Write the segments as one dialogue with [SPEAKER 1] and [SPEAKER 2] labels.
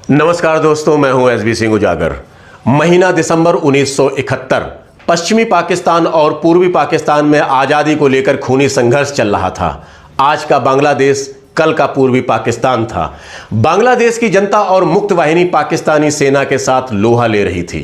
[SPEAKER 1] नमस्कार दोस्तों, मैं हूं एसबी सिंह उजागर। महीना दिसंबर 1971, पश्चिमी पाकिस्तान और पूर्वी पाकिस्तान में आज़ादी को लेकर खूनी संघर्ष चल रहा था। आज का बांग्लादेश कल का पूर्वी पाकिस्तान था। बांग्लादेश की जनता और मुक्त वाहिनी पाकिस्तानी सेना के साथ लोहा ले रही थी।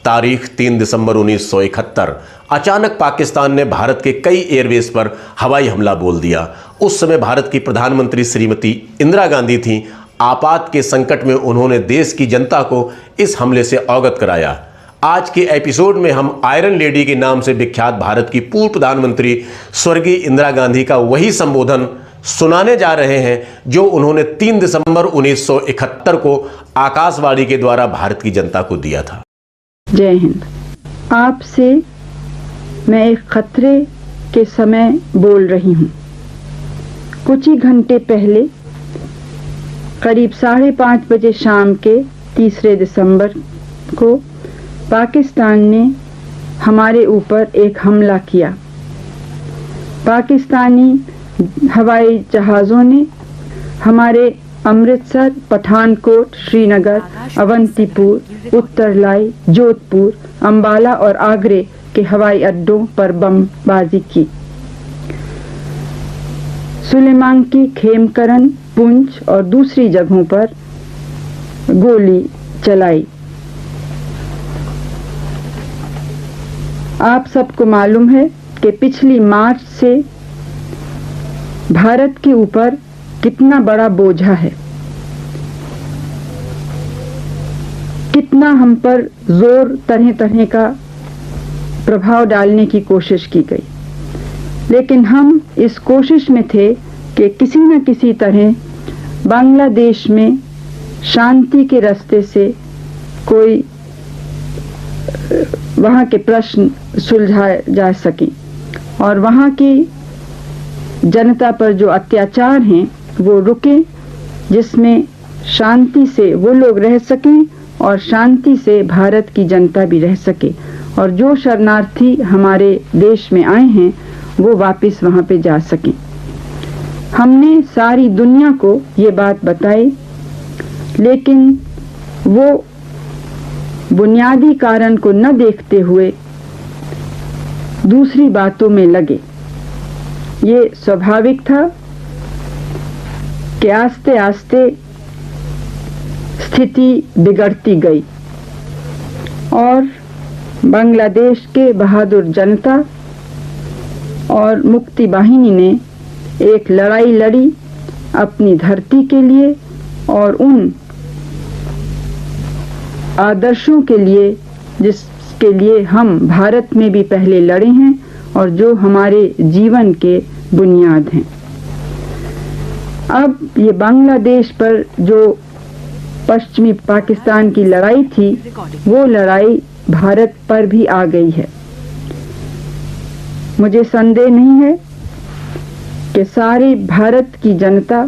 [SPEAKER 1] तारीख 3 दिसंबर 1971। अचानक पाकिस्तान ने भारत के कई एयरबेस पर हवाई हमला बोल दिया। उस समय भारत की प्रधानमंत्री श्रीमती इंदिरा गांधी थीं। आपात के संकट में उन्होंने देश की जनता को इस हमले से अवगत कराया। आज के एपिसोड में हम आयरन लेडी के नाम से विख्यात भारत की पूर्व प्रधानमंत्री स्वर्गीय इंदिरा गांधी का वही संबोधन सुनाने जा रहे हैं जो उन्होंने 3 दिसंबर 1971 को आकाशवाणी के द्वारा भारत की जनता को दिया था।
[SPEAKER 2] जय हिंद। आपसे मैं एक खतरे के समय बोल रही हूँ। कुछ ही घंटे पहले करीब 5:30 बजे शाम के 3 दिसंबर को पाकिस्तान ने हमारे ऊपर एक हमला किया। पाकिस्तानी हवाई जहाज़ों ने हमारे अमृतसर, पठानकोट, श्रीनगर, अवंतीपुर, उत्तरलाई, जोधपुर, अंबाला और आगरे के हवाई अड्डों पर बमबाजी की। सुलेमांकी, खेमकरन, पुंछ और दूसरी जगहों पर गोली चलाई। आप सबको मालूम है कि पिछली मार्च से भारत के ऊपर कितना बड़ा बोझा है, कितना हम पर जोर तरह तरह का प्रभाव डालने की कोशिश की गई, लेकिन हम इस कोशिश में थे कि किसी न किसी तरह बांग्लादेश में शांति के रास्ते से कोई वहाँ के प्रश्न सुलझाए जा सके और वहाँ की जनता पर जो अत्याचार हैं वो रुके, जिसमें शांति से वो लोग रह सकें और शांति से भारत की जनता भी रह सके, और जो शरणार्थी हमारे देश में आए हैं वो वापस वहाँ पे जा सकें। हमने सारी दुनिया को ये बात बताई, लेकिन वो बुनियादी कारण को न देखते हुए दूसरी बातों में लगे। ये स्वाभाविक था कि आस्ते आस्ते स्थिति बिगड़ती गई और बांग्लादेश के बहादुर जनता और मुक्ति वाहिनी ने एक लड़ाई लड़ी अपनी धरती के लिए और उन आदर्शों के लिए जिसके लिए हम भारत में भी पहले लड़े हैं और जो हमारे जीवन के बुनियाद हैं। अब ये बांग्लादेश पर जो पश्चिमी पाकिस्तान की लड़ाई थी, वो लड़ाई भारत पर भी आ गई है। मुझे संदेह नहीं है कि सारी भारत की जनता,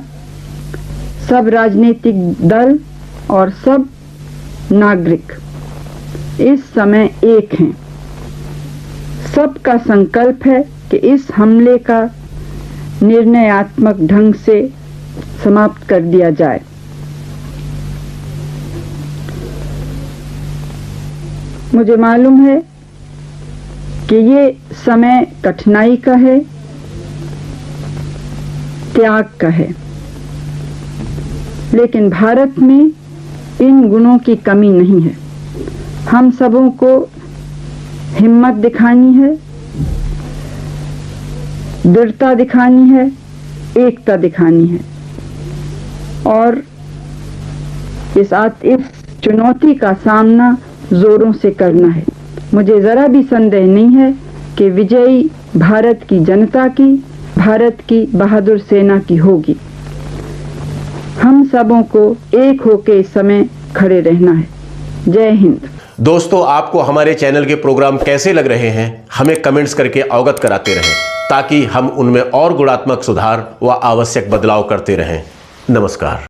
[SPEAKER 2] सब राजनीतिक दल और सब नागरिक इस समय एक हैं। सबका संकल्प है कि इस हमले का निर्णयात्मक ढंग से समाप्त कर दिया जाए। मुझे मालूम है कि ये समय कठिनाई का है, त्याग का है, लेकिन भारत में इन गुणों की कमी नहीं है। हम सबों को हिम्मत दिखानी है, दृढ़ता दिखानी है, एकता दिखानी है और इस चुनौती का सामना जोरों से करना है। मुझे जरा भी संदेह नहीं है कि विजयी भारत की जनता की, भारत की बहादुर सेना की होगी। हम सबों को एक होकर इस समय खड़े रहना है। जय हिंद।
[SPEAKER 1] दोस्तों, आपको हमारे चैनल के प्रोग्राम कैसे लग रहे हैं हमें कमेंट्स करके अवगत कराते रहें, ताकि हम उनमें और गुणात्मक सुधार व आवश्यक बदलाव करते रहें। नमस्कार।